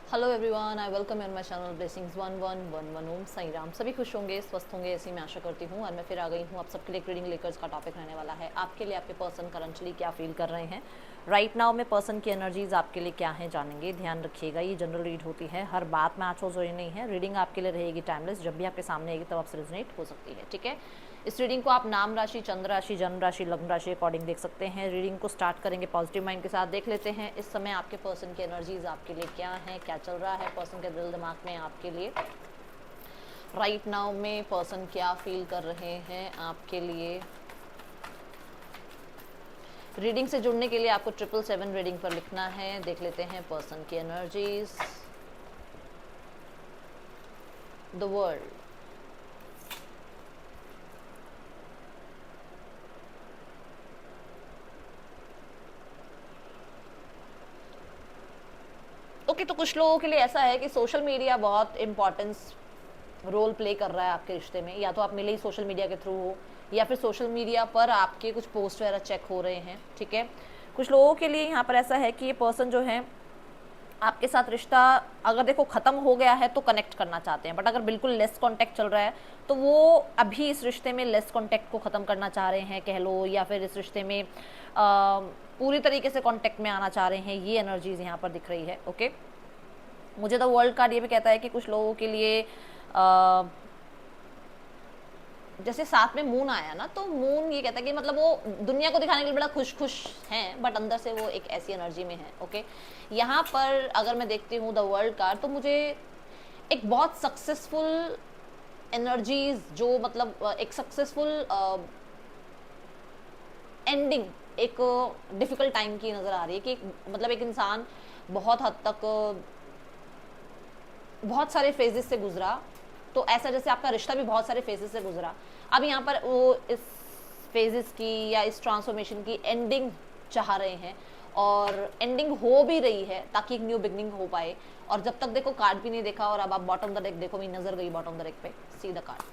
Hello everyone, I welcome in my channel blessings 1111 ओम साई राम। सभी खुश होंगे, स्वस्थ होंगे, ऐसी मैं आशा करती हूँ। और मैं फिर आ गई हूँ आप सबके लिए रीडिंग लेकर। का टॉपिक रहने वाला है आपके लिए आपके पर्सन करंटली क्या फील कर रहे हैं राइट नाउ में। पर्सन की एनर्जीज आपके लिए क्या है जानेंगे। ध्यान रखिएगा, ये जनरल रीड होती है, हर बात में आज जरूरी नहीं है। रीडिंग आपके लिए रहेगी टाइमलेस, जब भी आपके सामने आएगी तब आपसे रेजोनेट हो सकती है। ठीक है, इस रीडिंग को आप नाम राशि, चंद्र राशि, जन्म राशि, लग्न राशि अकॉर्डिंग देख सकते हैं। रीडिंग को स्टार्ट करेंगे पॉजिटिव माइंड के साथ। देख लेते हैं इस समय आपके पर्सन की एनर्जीज आपके लिए क्या है, क्या चल रहा है पर्सन के दिल दिमाग में आपके लिए राइट नाउ में। पर्सन क्या फील कर रहे हैं आपके लिए। रीडिंग से जुड़ने के लिए आपको 777 रीडिंग पर लिखना है। देख लेते हैं पर्सन की एनर्जीज। द वर्ल्ड, ओके तो कुछ लोगों के लिए ऐसा है कि सोशल मीडिया बहुत इंपॉर्टेंस रोल प्ले कर रहा है आपके रिश्ते में। या तो आप मिले ही सोशल मीडिया के थ्रू हो, या फिर सोशल मीडिया पर आपके कुछ पोस्ट वगैरह चेक हो रहे हैं। ठीक है, कुछ लोगों के लिए यहाँ पर ऐसा है कि ये पर्सन जो है आपके साथ रिश्ता अगर देखो ख़त्म हो गया है तो कनेक्ट करना चाहते हैं, बट अगर बिल्कुल लेस कांटेक्ट चल रहा है तो वो अभी इस रिश्ते में लेस कांटेक्ट को ख़त्म करना चाह रहे हैं कह लो, या फिर इस रिश्ते में पूरी तरीके से कांटेक्ट में आना चाह रहे हैं। ये एनर्जीज यहाँ पर दिख रही है। ओके, मुझे द वर्ल्ड कार्ड ये भी कहता है कि कुछ लोगों के लिए जैसे साथ में मून आया ना, तो मून ये कहता है कि मतलब वो दुनिया को दिखाने के लिए बड़ा खुश खुश हैं, बट अंदर से वो एक ऐसी एनर्जी में है। ओके, यहाँ पर अगर मैं देखती हूँ द वर्ल्ड कार्ड, तो मुझे एक बहुत सक्सेसफुल एनर्जीज, जो मतलब एक सक्सेसफुल एंडिंग एक डिफिकल्ट टाइम की नज़र आ रही है। कि मतलब एक इंसान बहुत हद तक बहुत सारे फेजेस से गुजरा, तो ऐसा जैसे आपका रिश्ता भी बहुत सारे फेजेस से गुजरा। अब यहाँ पर वो इस फेजेस की या इस ट्रांसफॉर्मेशन की एंडिंग चाह रहे हैं, और एंडिंग हो भी रही है ताकि एक न्यू बिगनिंग हो पाए। और जब तक देखो कार्ड भी नहीं देखा, और अब आप बॉटम द डेक देखो, मेरी नजर गई बॉटम द डेक पे, सी द कार्ड।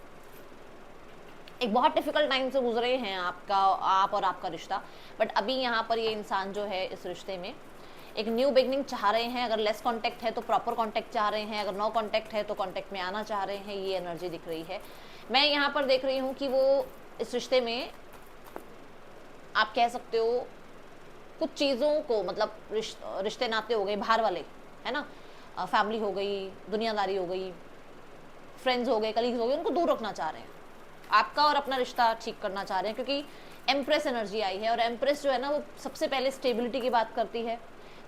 एक बहुत डिफिकल्ट टाइम से गुजरे हैं आप और आपका रिश्ता, बट अभी यहाँ पर ये इंसान जो है इस रिश्ते में एक न्यू बिगनिंग चाह रहे हैं। अगर लेस कांटेक्ट है तो प्रॉपर कांटेक्ट चाह रहे हैं, अगर नो कांटेक्ट है तो कांटेक्ट में आना चाह रहे हैं। ये एनर्जी दिख रही है। मैं यहाँ पर देख रही हूँ कि वो इस रिश्ते में आप कह सकते हो कुछ चीज़ों को, मतलब रिश्ते नाते हो गए बाहर वाले, है ना, फैमिली हो गई, दुनियादारी हो गई, फ्रेंड्स हो गए, कलीग्स हो गए, उनको दूर रखना चाह रहे हैं। आपका और अपना रिश्ता ठीक करना चाह रहे हैं, क्योंकि एम्प्रेस एनर्जी आई है। और एम्प्रेस जो है ना, वो सबसे पहले स्टेबिलिटी की बात करती है।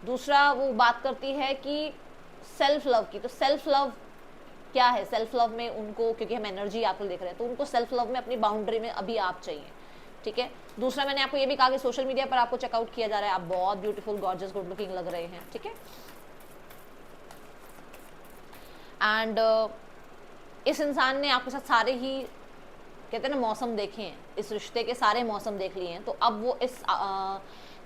दूसरा वो बात करती है कि सेल्फ लव की। तो सेल्फ लव क्या है, सेल्फ लव में उनको, क्योंकि हम एनर्जी आपको देख रहे हैं, तो उनको सेल्फ लव में अपनी बाउंड्री में अभी आप चाहिए। ठीक है, दूसरा मैंने आपको ये भी कहा कि सोशल मीडिया पर आपको चेकआउट किया जा रहा है, आप बहुत ब्यूटीफुल, गॉर्जियस, गुड लुकिंग लग रहे हैं। ठीक है, एंड इस इंसान ने आपके साथ सारे ही कहते हैं ना मौसम देखे हैं, इस रिश्ते के सारे मौसम देख लिए हैं। तो अब वो इस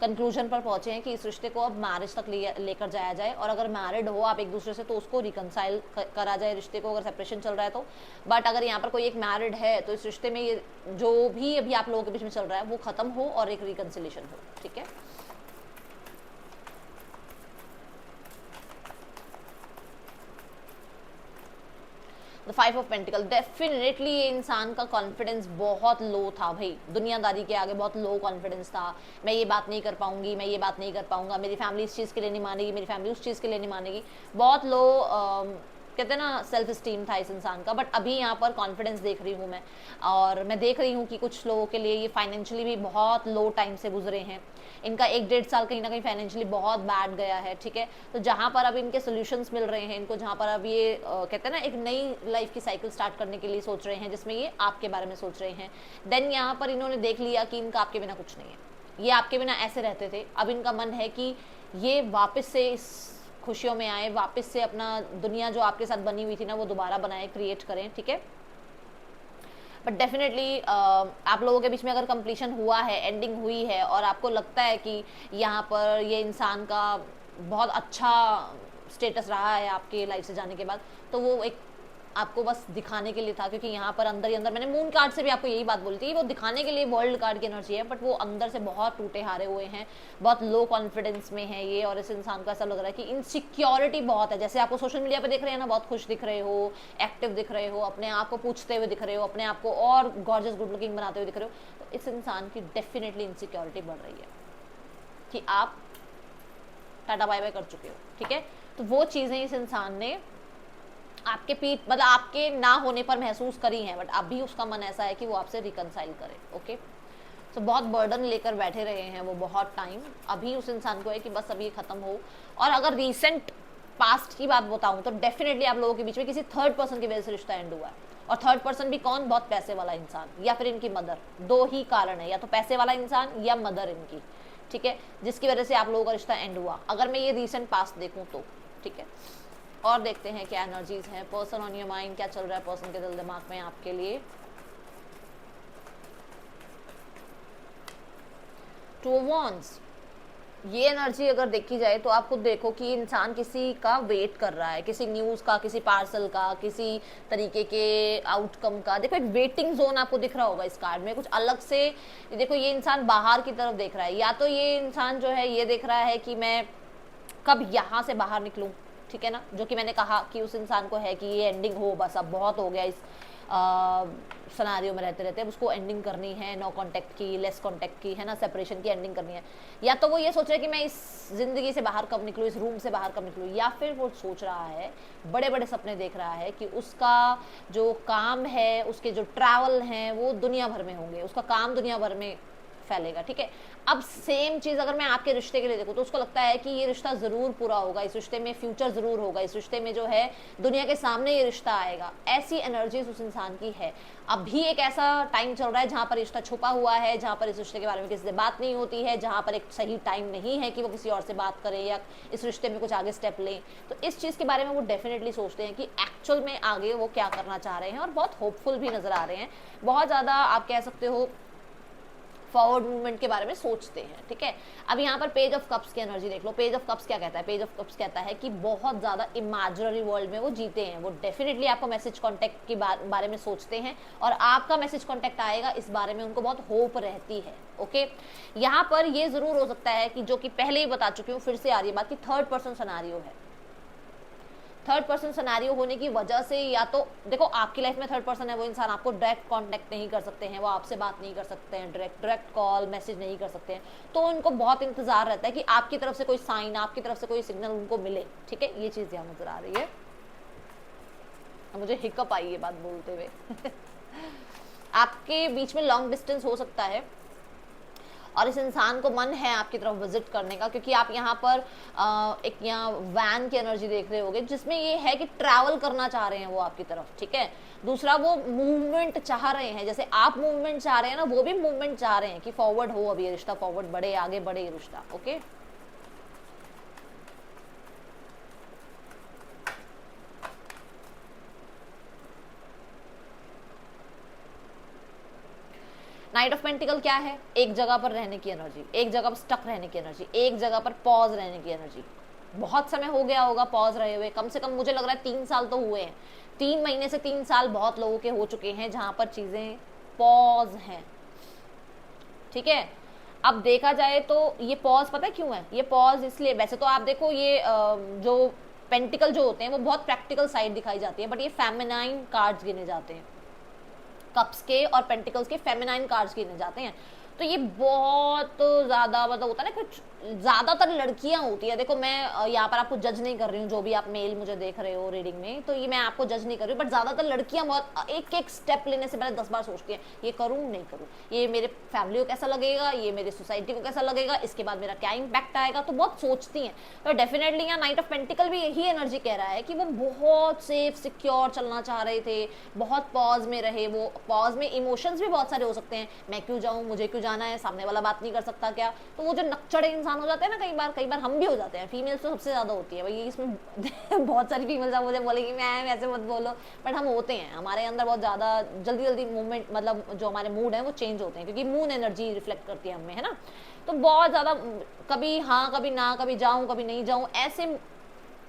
कंक्लूजन पर पहुंचे हैं कि इस रिश्ते को अब मैरिज तक लेकर जाया जाए। और अगर मैरिड हो आप एक दूसरे से, तो उसको रिकनसाइल करा जाए रिश्ते को, अगर सेपरेशन चल रहा है तो। बट अगर यहाँ पर कोई एक मैरिड है, तो इस रिश्ते में ये जो भी अभी आप लोगों के बीच में चल रहा है वो खत्म हो और एक रिकनसिलेशन हो। ठीक है, द 5 ऑफ पेंटिकल। डेफिनेटली ये इंसान का कॉन्फिडेंस बहुत लो था भाई, दुनियादारी के आगे बहुत लो कॉन्फिडेंस था। मैं ये बात नहीं कर पाऊंगी, मैं ये बात नहीं कर पाऊंगा, मेरी फैमिली इस चीज़ के लिए नहीं मानेगी, मेरी फैमिली उस चीज़ के लिए नहीं मानेगी। बहुत लो कहते हैं ना सेल्फ स्टीम था इस इंसान का। बट अभी यहाँ पर कॉन्फिडेंस देख रही हूँ मैं, और मैं देख रही हूँ कि कुछ लोगों के लिए ये फाइनेंशियली भी बहुत लो टाइम से गुजरे हैं। इनका 1-1.5 साल कहीं ना कहीं फाइनेंशियली बहुत बैड गया है। ठीक है, तो जहाँ पर अब इनके सोल्यूशंस मिल रहे हैं इनको, जहाँ पर अब ये कहते हैं ना एक नई लाइफ की साइकिल स्टार्ट करने के लिए सोच रहे हैं, जिसमें ये आपके बारे में सोच रहे हैं। देन यहाँ पर इन्होंने देख लिया कि इनका आपके बिना कुछ नहीं है, ये आपके बिना ऐसे रहते थे। अब इनका मन है कि ये वापस से इस खुशियों में आए, वापस से अपना दुनिया जो आपके साथ बनी हुई थी ना वो दोबारा बनाए, क्रिएट करें। ठीक है, बट डेफिनेटली आप लोगों के बीच में अगर कंप्लीशन हुआ है, एंडिंग हुई है, और आपको लगता है कि यहाँ पर ये इंसान का बहुत अच्छा स्टेटस रहा है आपके लाइफ से जाने के बाद, तो वो एक आपको बस दिखाने के लिए था, क्योंकि यहाँ पर अंदर ही अंदर मैंने मून कार्ड से भी आपको यही बात बोली थी, वो दिखाने के लिए वर्ल्ड कार्ड की एनर्जी है, बट वो अंदर से बहुत टूटे हारे हुए हैं, बहुत लो कॉन्फिडेंस में है ये, और इस इंसान को ऐसा लग रहा है कि इनसिक्योरिटी बहुत है। जैसे आपको सोशल मीडिया पर दिख रहे हैं ना, बहुत खुश दिख रहे हो, एक्टिव दिख रहे हो, अपने आप को पूछते हुए दिख रहे हो, अपने आप को और गॉर्जियस गुड लुकिंग बनाते हुए दिख रहे हो, तो इस इंसान की डेफिनेटली इनसिक्योरिटी बढ़ रही है कि आप टाटा बाय बाय कर चुके हो, ठीक है। तो वो चीज़ें इस इंसान ने आपके पीठ मतलब आपके ना होने पर महसूस करी हैं, बट अभी उसका मन ऐसा है कि वो आपसे रिकनसाइल करे। ओके, तो बहुत बर्डन लेकर बैठे रहे हैं वो बहुत टाइम, अभी उस इंसान को है कि बस अभी ख़त्म हो। और अगर रीसेंट पास्ट की बात बताऊं तो डेफिनेटली आप लोगों के बीच में किसी थर्ड पर्सन की वजह से रिश्ता एंड हुआ है, और थर्ड पर्सन भी कौन, बहुत पैसे वाला इंसान या फिर इनकी मदर। दो ही कारण है, या तो पैसे वाला इंसान या मदर इनकी, ठीक है, जिसकी वजह से आप लोगों का रिश्ता एंड हुआ, अगर मैं ये रीसेंट पास्ट देखूं तो, ठीक है। और देखते हैं क्या एनर्जीज हैं, पर्सन ऑन योर माइंड, क्या चल रहा है पर्सन के दिल दिमाग में आपके लिए। टू वॉन्ड्स, ये एनर्जी अगर देखी जाए तो आप खुद देखो कि इंसान किसी का वेट कर रहा है, किसी न्यूज़ का, किसी पार्सल का, किसी तरीके के आउटकम का। देखो एक वेटिंग जोन आपको दिख रहा होगा इस कार्ड में, कुछ अलग से। देखो ये इंसान बाहर की तरफ देख रहा है, या तो ये इंसान जो है ये देख रहा है कि मैं कब यहाँ से बाहर निकलूँ, ठीक है ना, जो कि मैंने कहा कि उस इंसान को है कि ये एंडिंग हो, बस अब बहुत हो गया इस सिनेरियो में रहते रहते, अब उसको एंडिंग करनी है, नो कांटेक्ट की, लेस कांटेक्ट की, है ना, सेपरेशन की एंडिंग करनी है। या तो वो ये सोच रहा है कि मैं इस ज़िंदगी से बाहर कब निकलूँ, इस रूम से बाहर कब निकलूँ, या फिर वो सोच रहा है, बड़े बड़े सपने देख रहा है कि उसका जो काम है, उसके जो ट्रैवल हैं वो दुनिया भर में होंगे, उसका काम दुनिया भर में फैलेगा, ठीक है। अब सेम चीज़ अगर मैं आपके रिश्ते के लिए देखूँ तो उसको लगता है कि ये रिश्ता ज़रूर पूरा होगा, इस रिश्ते में फ्यूचर ज़रूर होगा, इस रिश्ते में जो है दुनिया के सामने ये रिश्ता आएगा, ऐसी एनर्जीज उस इंसान की है। अभी एक ऐसा टाइम चल रहा है जहाँ पर रिश्ता छुपा हुआ है, जहाँ पर इस रिश्ते के बारे में किसी से बात नहीं होती है, जहाँ पर एक सही टाइम नहीं है कि वो किसी और से बात करें या इस रिश्ते में कुछ आगे स्टेप लें। तो इस चीज़ के बारे में वो डेफिनेटली सोचते हैं कि एक्चुअल में आगे वो क्या करना चाह रहे हैं, और बहुत होपफुल भी नज़र आ रहे हैं, बहुत ज़्यादा आप कह सकते हो फॉरवर्ड मूवमेंट के बारे में सोचते हैं, ठीक है। अब यहाँ पर पेज ऑफ कप्स की एनर्जी देख लो। पेज ऑफ कप्स क्या कहता है? पेज ऑफ कप्स कहता है कि बहुत ज़्यादा इमेजिनरी वर्ल्ड में वो जीते हैं, वो डेफिनेटली आपको मैसेज कॉन्टैक्ट के बारे में सोचते हैं, और आपका मैसेज कॉन्टैक्ट आएगा इस बारे में उनको बहुत होप रहती है। ओके, यहाँ पर ये ज़रूर हो सकता है कि जो कि पहले ही बता चुकी हूँ, फिर से आ रही है बात, कि थर्ड पर्सन सिनेरियो है। थर्ड पर्सन सिनेरियो होने की वजह से, या तो देखो आपकी लाइफ में थर्ड पर्सन है, वो इंसान आपको डायरेक्ट कांटेक्ट नहीं कर सकते हैं, वो आपसे बात नहीं कर सकते हैं, डायरेक्ट कॉल मैसेज नहीं कर सकते हैं, तो उनको बहुत इंतजार रहता है कि आपकी तरफ से कोई साइन, आपकी तरफ से कोई सिग्नल उनको मिले, ठीक है। ये चीज़ यहाँ नजर आ रही है। मुझे हिकअप आई ये बात बोलते हुए आपके बीच में लॉन्ग डिस्टेंस हो सकता है, और इस इंसान को मन है आपकी तरफ विजिट करने का, क्योंकि आप यहाँ पर एक यहाँ वैन की एनर्जी देख रहे होगे, जिसमें ये है कि ट्रैवल करना चाह रहे हैं वो आपकी तरफ, ठीक है। दूसरा, वो मूवमेंट चाह रहे हैं, जैसे आप मूवमेंट चाह रहे हैं ना, वो भी मूवमेंट चाह रहे हैं कि फॉरवर्ड हो, अभी ये रिश्ता फॉरवर्ड बढ़े, आगे बढ़े ये रिश्ता। ओके, नाइट ऑफ पेंटिकल क्या है? एक जगह पर रहने की एनर्जी, एक जगह पर स्टक रहने की एनर्जी, एक जगह पर पॉज रहने की एनर्जी। बहुत समय हो गया होगा पॉज रहे हुए, कम से कम मुझे लग रहा है 3 साल तो हुए हैं, 3 महीने से 3 साल बहुत लोगों के हो चुके हैं जहां पर चीजें पॉज हैं, ठीक है। अब देखा जाए तो ये पॉज पता है क्यों है? ये पॉज इसलिए, वैसे तो आप देखो ये जो पेंटिकल जो होते हैं वो बहुत प्रैक्टिकल साइड दिखाई जाती है, बट ये फेमिनाइन कार्ड्स गिने जाते हैं, कप्स के और पेंटिकल्स के फेमिनाइन कार्ड्स गिने जाते हैं। तो ये बहुत ज़्यादा मतलब होता है ना, कुछ ज़्यादातर लड़कियां होती है। देखो मैं यहाँ पर आपको जज नहीं कर रही हूँ, जो भी आप मेल मुझे देख रहे हो रीडिंग में, तो ये मैं आपको जज नहीं कर रही हूँ, बट ज़्यादातर लड़कियां बहुत एक एक स्टेप लेने से पहले 10 बार सोचती हैं, ये करूँ नहीं करूँ, ये मेरे फैमिली को कैसा लगेगा, ये मेरी सोसाइटी को कैसा लगेगा, इसके बाद मेरा क्या इम्पैक्ट आएगा, तो बहुत सोचती हैं। तो डेफिनेटली यहाँ नाइट ऑफ पेंटिकल भी यही एनर्जी कह रहा है कि वो बहुत सेफ सिक्योर चलना चाह रहे थे, बहुत पॉज में रहे। वो पॉज में इमोशंस भी बहुत सारे हो सकते हैं, मैं क्यों जाऊँ, मुझे क्यों जाना है, सामने वाला बात नहीं कर सकता क्या, तो वो जो नकचड़े इंसान हो जाते हैं ना, कई बार हम भी हो जाते हैं, फीमेल्स तो सबसे ज़्यादा होती है भाई इसमें बहुत सारी फीमेल्स आप मुझे बोलेंगी मैं वैसे मत बोलो, बट हम होते हैं, हमारे अंदर बहुत ज़्यादा जल्दी मूवमेंट, मतलब जो हमारे मूड हैं वो चेंज होते हैं, क्योंकि मून एनर्जी रिफ्लेक्ट करती है हमें, है ना। तो बहुत ज़्यादा कभी हाँ कभी ना, कभी जाऊँ कभी नहीं जाऊँ, ऐसे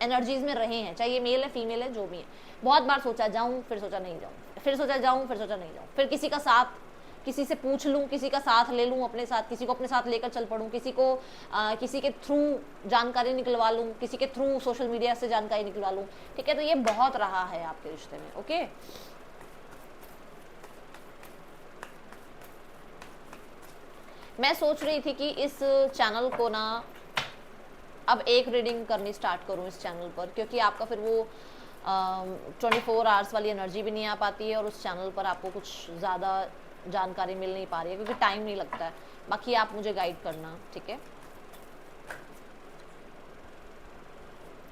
एनर्जीज में रहे हैं, चाहे ये मेल है फीमेल है जो भी है। बहुत बार सोचा जाऊं, फिर सोचा नहीं जाऊं, फिर सोचा जाऊं, फिर सोचा नहीं जाऊं, फिर किसी का साथ, किसी से पूछ लूं, किसी का साथ ले लूं अपने साथ, किसी को अपने साथ लेकर चल पड़ूं, किसी के थ्रू जानकारी निकलवा लूं, किसी के थ्रू सोशल मीडिया से जानकारी निकलवा लूं। ठीक है, तो ये बहुत रहा है आपके रिश्ते में। ओके, मैं सोच रही थी कि इस चैनल को ना अब एक रीडिंग करनी स्टार्ट करूं इस चैनल पर, क्योंकि आपका फिर वो 24 आवर्स वाली एनर्जी भी नहीं आ पाती है और उस चैनल पर आपको कुछ ज़्यादा जानकारी मिल नहीं पा रही है, क्योंकि टाइम नहीं लगता है। बाकी आप मुझे गाइड करना, ठीक है।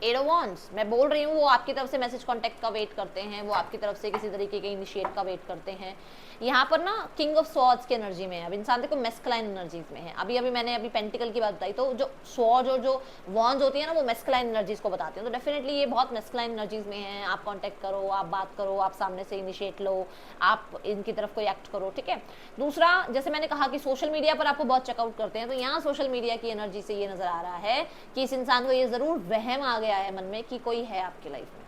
8 ऑफ वांड्स, मैं बोल रही हूँ वो आपकी तरफ से मैसेज कांटेक्ट का वेट करते हैं, वो आपकी तरफ से किसी तरीके के इनिशिएट का वेट करते हैं। यहाँ पर ना किंग ऑफ स्वॉर्ड्स की एनर्जी में है। अब इंसान देखो मैस्कुलाइन एनर्जीज में है। मैंने अभी पेंटिकल की बात बताई, तो जो स्वॉर्ड और जो वॉन्ड्स होती है ना, वो मैस्कुलाइन एनर्जीज को बताती हैं। तो डेफिनेटली ये बहुत मैस्कुलाइन एनर्जीज में है। आप कांटेक्ट करो, आप बात करो, आप सामने से इनिशिएट लो, आप इनकी तरफ कोई एक्ट करो, ठीक है। दूसरा, जैसे मैंने कहा कि सोशल मीडिया पर आपको बहुत चेकआउट करते हैं, तो यहाँ सोशल मीडिया की एनर्जी से ये नजर आ रहा है कि इस इंसान को ये जरूर वहम आ गया है मन में कि कोई है आपकी लाइफ में।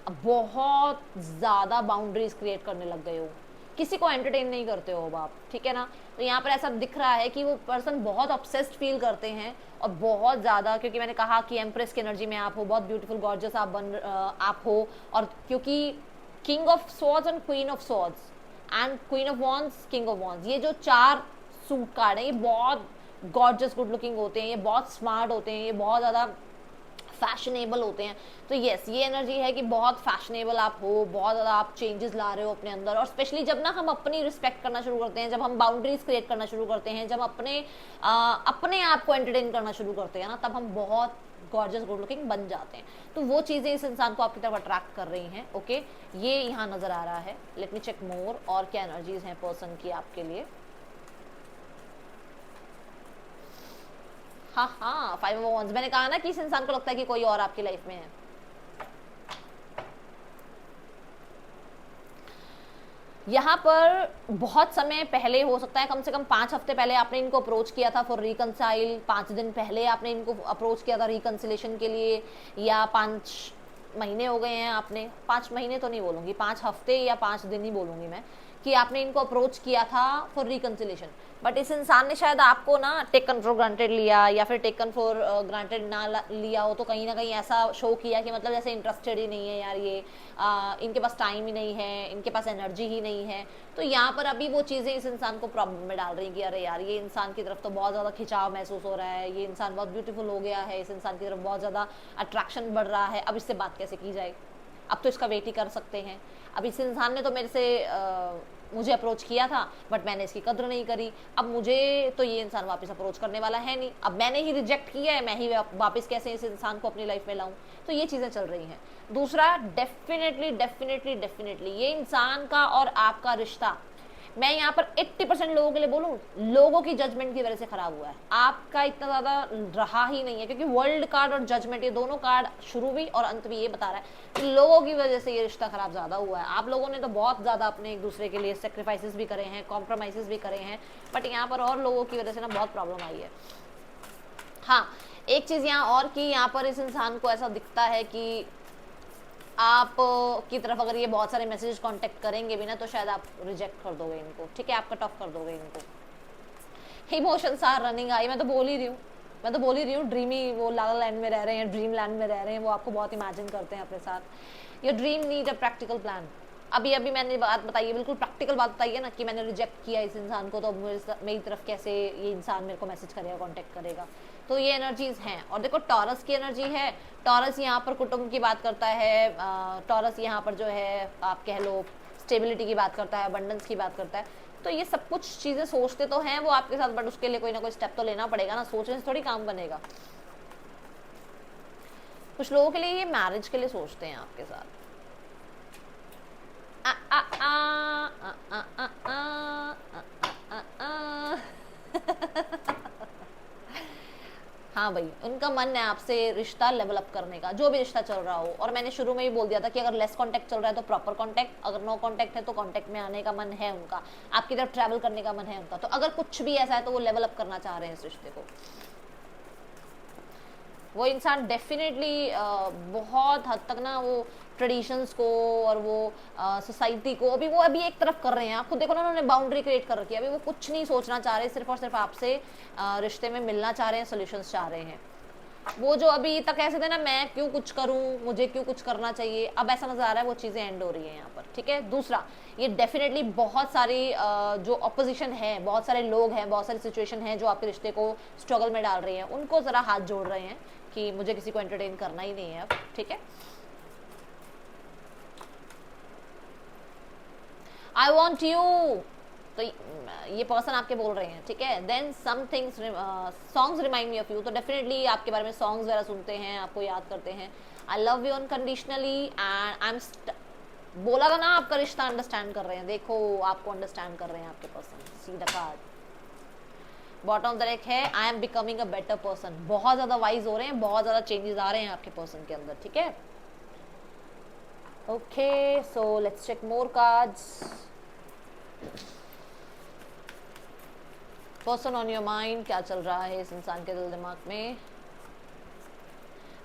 अब बहुत ज्यादा बाउंड्रीज क्रिएट करने लग गए हो, किसी को एंटरटेन नहीं करते हो अब आप, ठीक है ना। तो यहाँ पर ऐसा दिख रहा है कि वो पर्सन बहुत ऑब्सेस्ड फील करते हैं और बहुत ज़्यादा, क्योंकि मैंने कहा कि एम्प्रेस की एनर्जी में आप हो, बहुत ब्यूटीफुल गॉर्जियस आप हो। और क्योंकि king of swords and queen of swords and queen of wands, king of wands, ये जो 4 सूट कार्ड है, ये बहुत गॉर्जियस गुड लुकिंग होते हैं, ये बहुत स्मार्ट होते हैं, ये बहुत ज़्यादा फैशनेबल होते हैं। तो यस, ये एनर्जी है कि बहुत फैशनेबल आप हो, बहुत ज़्यादा आप चेंजेस ला रहे हो अपने अंदर। और स्पेशली जब ना हम अपनी रिस्पेक्ट करना शुरू करते हैं, जब हम बाउंड्रीज क्रिएट करना शुरू करते हैं, जब अपने आप को एंटरटेन करना शुरू करते हैं ना, तब हम बहुत गॉर्जियस गुड लुकिंग बन जाते हैं। तो वो चीज़ें इस इंसान को आपकी तरफ अट्रैक्ट कर रही हैं। ओके, ये यहाँ नज़र आ रहा है। लेट मी चेक मोर, और क्या एनर्जीज हैं पर्सन की आपके लिए। हाँ, 5 ऑफ वांड्स, मैंने कहा ना कि इस इंसान को लगता है कि कोई और आपकी लाइफ में है। यहाँ पर बहुत समय पहले, हो सकता है कम से कम 5 हफ्ते पहले आपने इनको अप्रोच किया था फॉर रिकनसाइल। 5 दिन पहले आपने इनको अप्रोच किया था रिकनसिलेशन के लिए, या 5 महीने हो गए हैं आपने, 5 महीने तो नहीं बोलूँगी, 5 हफ्ते या 5 दिन ही बोलूँगी मैं, कि आपने इनको अप्रोच किया था फॉर रिकनसिलेशन। बट इस इंसान ने शायद आपको ना टेकन फॉर ग्रांटेड लिया, या फिर टेकन फॉर ग्रांटेड ना लिया हो, तो कहीं ना कहीं ऐसा शो किया कि मतलब जैसे इंटरेस्टेड ही नहीं है यार ये, इनके पास टाइम ही नहीं है, इनके पास एनर्जी ही नहीं है। तो यहाँ पर अभी वो चीज़ें इस इंसान को प्रॉब्लम में डाल रही कि अरे यार, ये इंसान की तरफ तो बहुत ज़्यादा खिंचाव महसूस हो रहा है, ये इंसान बहुत ब्यूटीफुल हो गया है, इस इंसान की तरफ बहुत ज़्यादा अट्रैक्शन बढ़ रहा है, अब इससे बात कैसे की जाए। अब तो इसका वेट ही कर सकते हैं। अब इस इंसान ने तो मेरे से मुझे अप्रोच किया था, बट मैंने इसकी कद्र नहीं करी। अब मुझे तो ये इंसान वापस अप्रोच करने वाला है नहीं, अब मैंने ही रिजेक्ट किया है, मैं ही वापस कैसे इस इंसान को अपनी लाइफ में लाऊं। तो ये चीज़ें चल रही हैं। दूसरा, डेफिनेटली ये इंसान का और आपका रिश्ता, मैं यहाँ पर 80% लोगों के लिए बोलूँ, लोगों की जजमेंट की वजह से खराब हुआ है। आपका इतना ज़्यादा रहा ही नहीं है, क्योंकि वर्ल्ड कार्ड और जजमेंट, ये दोनों कार्ड शुरू भी और अंत भी ये बता रहा है कि लोगों की वजह से ये रिश्ता खराब ज़्यादा हुआ है। आप लोगों ने तो बहुत ज़्यादा अपने एक दूसरे के लिए सेक्रीफाइसेस भी करे हैं, कॉम्प्रोमाइज़ भी करे हैं, बट यहाँ पर और लोगों की वजह से ना बहुत प्रॉब्लम आई है। हाँ, एक चीज़ यहाँ और कि यहाँ पर इस इंसान को ऐसा दिखता है कि आप की तरफ अगर ये बहुत सारे मैसेजेस कांटेक्ट करेंगे भी ना, तो शायद आप रिजेक्ट कर दोगे इनको, ठीक है, आप कट ऑफ कर दोगे इनको। इमोशंस आर रनिंग आई, मैं तो बोल ही रही हूँ, ड्रीमी, वो लाला लैंड में रह रहे हैं, ड्रीम लैंड में रह रहे हैं, वो आपको बहुत इमेजिन करते हैं अपने साथ। Your dream need a practical plan. अभी मैंने बात बताई है, बिल्कुल प्रैक्टिकल बात बताई है ना, कि मैंने रिजेक्ट किया इस इंसान को, तो मेरी तरफ कैसे ये इंसान मेरे को मैसेज करेगा, कांटेक्ट करेगा। तो ये एनर्जीज हैं। और देखो, टॉरस की एनर्जी है। टॉरस यहाँ पर कुटुंब की बात करता है, टॉरस यहाँ पर जो है आप कह लो स्टेबिलिटी की बात करता है, अबंडेंस की बात करता है। तो ये सब कुछ चीज़ें सोचते तो हैं वो आपके साथ, बट उसके लिए कोई ना कोई स्टेप तो लेना पड़ेगा ना, सोचने से थोड़ी काम बनेगा। कुछ लोगों के लिए ये मैरिज के लिए सोचते हैं आपके साथ। हाँ भाई, उनका मन है आपसे रिश्ता लेवल अप करने का, जो भी रिश्ता चल रहा हो। और मैंने शुरू में ही बोल दिया था कि अगर लेस कांटेक्ट चल रहा है तो प्रॉपर कांटेक्ट, अगर नो कांटेक्ट है तो कांटेक्ट में आने का मन है उनका, आपकी तरफ ट्रैवल करने का मन है उनका। तो अगर कुछ भी ऐसा है तो वो लेवल अप करना चाह रहे हैं इस रिश्ते को। वो इंसान डेफिनेटली बहुत हद तक ना वो ट्रेडिशंस को और वो सोसाइटी को अभी एक तरफ कर रहे हैं। आप खुद देखो ना, उन्होंने बाउंड्री क्रिएट कर रखी है। अभी वो कुछ नहीं सोचना चाह रहे, सिर्फ और सिर्फ आपसे रिश्ते में मिलना चाह रहे हैं, सोल्यूशंस चाह रहे हैं। वो जो अभी तक ऐसे थे ना, मैं क्यों कुछ करूं, मुझे क्यों कुछ करना चाहिए, अब ऐसा नजर आ रहा है वो चीजें एंड हो रही है यहाँ पर, ठीक है। दूसरा, ये डेफिनेटली बहुत सारी जो अपोजिशन है, बहुत सारे लोग हैं, बहुत सारी सिचुएशन है जो आपके रिश्ते को स्ट्रगल में डाल रही हैं, उनको जरा हाथ जोड़ रहे हैं कि मुझे किसी को एंटरटेन करना ही नहीं है अब, ठीक है। आई वॉन्ट यू, तो ये पर्सन आपके बोल रहे हैं, ठीक है। Then some things, songs remind me of you, तो डेफिनेटली आपके बारे में सॉन्ग्स वगैरह सुनते हैं, आपको याद करते हैं। I love you unconditionally and I am, बोला था ना आपका रिश्ता अंडरस्टैंड कर रहे हैं, देखो आपको अंडरस्टैंड कर रहे हैं आपके person. See the card bottom of the deck है, I am becoming a better person, बहुत ज्यादा वाइज हो रहे हैं, बहुत ज्यादा चेंजेस आ रहे हैं आपके पर्सन के अंदर, ठीक है। Okay, so let's check more cards. Person on your mind, क्या चल रहा है इस इंसान के दिल दिमाग में।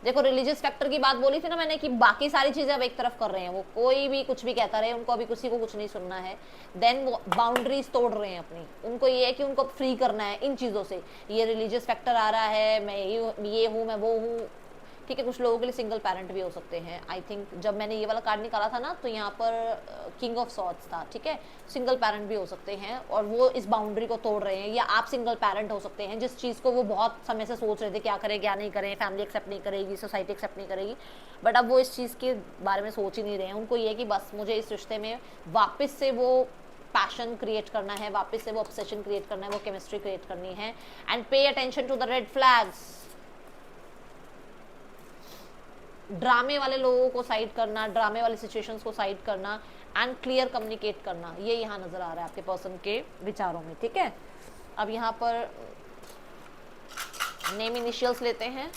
देखो, रिलीजियस फैक्टर की बात बोली थी ना मैंने कि बाकी सारी चीजें अब एक तरफ कर रहे हैं, वो कोई भी कुछ भी कहता रहे, उनको अभी किसी को कुछ नहीं सुनना है। देन वो बाउंड्रीज तोड़ रहे हैं अपनी, उनको ये है कि उनको फ्री करना है इन चीजों से। ये रिलीजियस फैक्टर आ रहा है, मैं ये हूँ, मैं वो हूँ, ठीक है। कुछ लोगों के लिए सिंगल पेरेंट भी हो सकते हैं। आई थिंक जब मैंने ये वाला कार्ड निकाला था ना, तो यहाँ पर किंग ऑफ सॉर्ड्स था, ठीक है। सिंगल पेरेंट भी हो सकते हैं और वो इस बाउंड्री को तोड़ रहे हैं, या आप सिंगल पेरेंट हो सकते हैं जिस चीज़ को वो बहुत समय से सोच रहे थे क्या करें क्या नहीं करें, फैमिली एक्सेप्ट नहीं करेगी, सोसाइटी एक्सेप्ट नहीं करेगी, बट अब वो इस चीज़ के बारे में सोच ही नहीं रहे हैं। उनको ये कि बस मुझे इस रिश्ते में वापस से वो पैशन क्रिएट करना है, वापस से वो ऑब्सेशन क्रिएट करना है, वो केमिस्ट्री क्रिएट करनी है। And pay attention to the red flags, ड्रामे वाले लोगों को साइड करना, ड्रामे वाली सिचुएशंस को साइड करना एंड क्लियर कम्युनिकेट करना, ये यहाँ नजर आ रहा है आपके पर्सन के विचारों में, ठीक है। अब यहाँ पर नेम इनिशियल्स लेते हैं,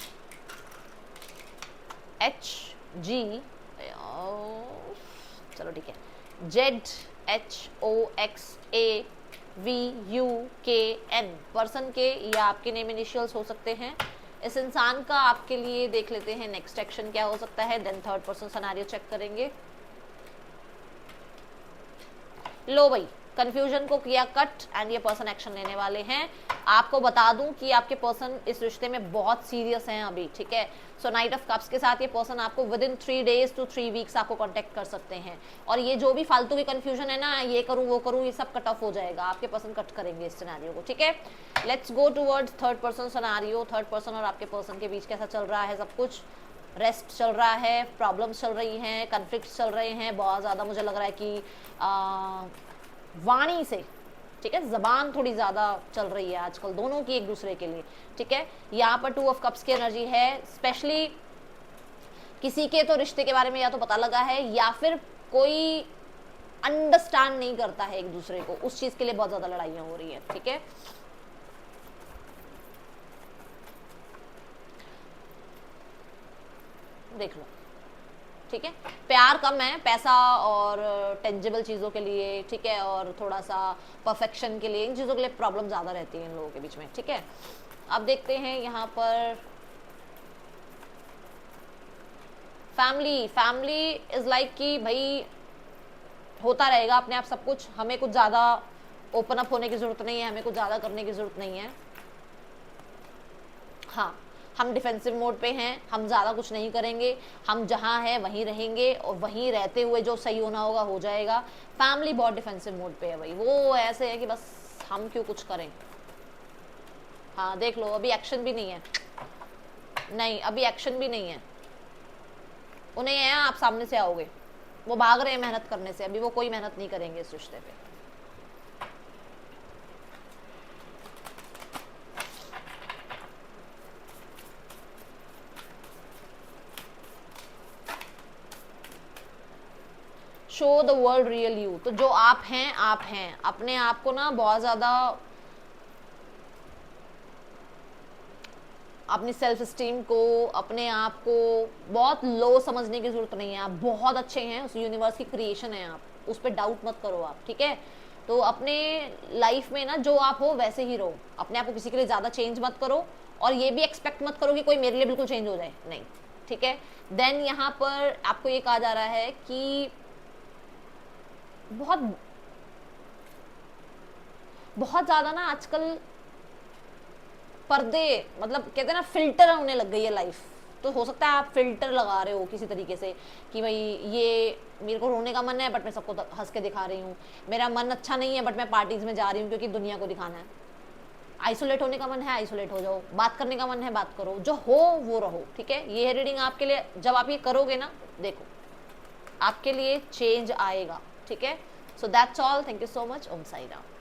HG, चलो ठीक है, ZHOXAVUKN पर्सन के या आपके नेम इनिशियल्स हो सकते हैं। इस इंसान का आपके लिए देख लेते हैं नेक्स्ट एक्शन क्या हो सकता है, then third person scenario check करेंगे। लो भाई, कंफ्यूजन को किया कट एंड ये पर्सन एक्शन लेने वाले हैं। आपको बता दूं कि आपके पर्सन इस रिश्ते में बहुत सीरियस हैं अभी, ठीक है। सो नाइट ऑफ कप्स के साथ ये पर्सन आपको with in 3 days to 3 weeks आपको कांटेक्ट कर सकते हैं। और ये जो भी फालतू की कंफ्यूजन है ना, ये करूं वो करूं, ये सब कट ऑफ हो जाएगा, आपके पर्सन कट करेंगे इस सिनेरियो को, ठीक है। Let's go towards third person scenario. Third person और आपके पर्सन के बीच कैसा चल रहा है सब कुछ। रेस्ट चल रहा है, प्रॉब्लम्स चल रही हैं, कन्फ्लिक्ट्स चल रहे हैं बहुत ज़्यादा। मुझे लग रहा है कि वाणी से, ठीक है, जबान थोड़ी ज्यादा चल रही है आजकल दोनों की एक दूसरे के लिए, ठीक है। यहाँ पर 2 of Cups की एनर्जी है। स्पेशली किसी के तो रिश्ते के बारे में या तो पता लगा है या फिर कोई अंडरस्टैंड नहीं करता है एक दूसरे को, उस चीज के लिए बहुत ज्यादा लड़ाइयां हो रही है, ठीक है। देख लो, ठीक है। प्यार कम है, पैसा और टेंजिबल चीज़ों के लिए, ठीक है, और थोड़ा सा परफेक्शन के लिए, इन चीज़ों के लिए प्रॉब्लम ज़्यादा रहती है इन लोगों के बीच में, ठीक है। अब देखते हैं यहाँ पर फैमिली इज लाइक कि भाई होता रहेगा अपने आप सब कुछ, हमें कुछ ज़्यादा ओपन अप होने की ज़रूरत नहीं है, हमें कुछ ज़्यादा करने की ज़रूरत नहीं है। हाँ, हम डिफेंसिव मोड पे हैं, हम ज़्यादा कुछ नहीं करेंगे, हम जहाँ हैं वहीं रहेंगे और वहीं रहते हुए जो सही होना होगा हो जाएगा। फैमिली बहुत डिफेंसिव मोड पे है भाई, वो ऐसे है कि बस हम क्यों कुछ करें। हाँ देख लो, अभी एक्शन भी नहीं है, नहीं अभी एक्शन भी नहीं है। उन्हें है आप सामने से आओगे, वो भाग रहे हैं मेहनत करने से, अभी वो कोई मेहनत नहीं करेंगे इस रिश्ते पे। Show the world real you, तो जो आप हैं अपने आप को ना बहुत ज्यादा, अपनी सेल्फ स्टीम को, अपने आप को बहुत लो समझने की जरूरत नहीं है। आप बहुत अच्छे हैं, उस यूनिवर्स की क्रिएशन है आप, उस पर डाउट मत करो आप, ठीक है। तो अपने लाइफ में ना जो आप हो वैसे ही रहो, अपने आप को किसी के लिए ज्यादा चेंज मत करो और ये भी एक्सपेक्ट मत करो कि कोई मेरे लिए बिल्कुल चेंज हो जाए, नहीं, ठीक है। देन यहाँ पर आपको ये कहा जा रहा है कि बहुत बहुत ज्यादा ना आजकल पर्दे, मतलब कहते हैं ना फिल्टर होने लग गई है लाइफ। तो हो सकता है आप फिल्टर लगा रहे हो किसी तरीके से कि भाई ये मेरे को रोने का मन है बट मैं सबको हंस के दिखा रही हूँ, मेरा मन अच्छा नहीं है बट मैं पार्टीज में जा रही हूँ क्योंकि दुनिया को दिखाना है। आइसोलेट होने का मन है, आइसोलेट हो जाओ, बात करने का मन है, बात करो, जो हो वो रहो, ठीक है। ये रीडिंग आपके लिए, जब आप ये करोगे ना, देखो आपके लिए चेंज आएगा, ठीक है। So that's all, thank you so much, Om Sai Ram.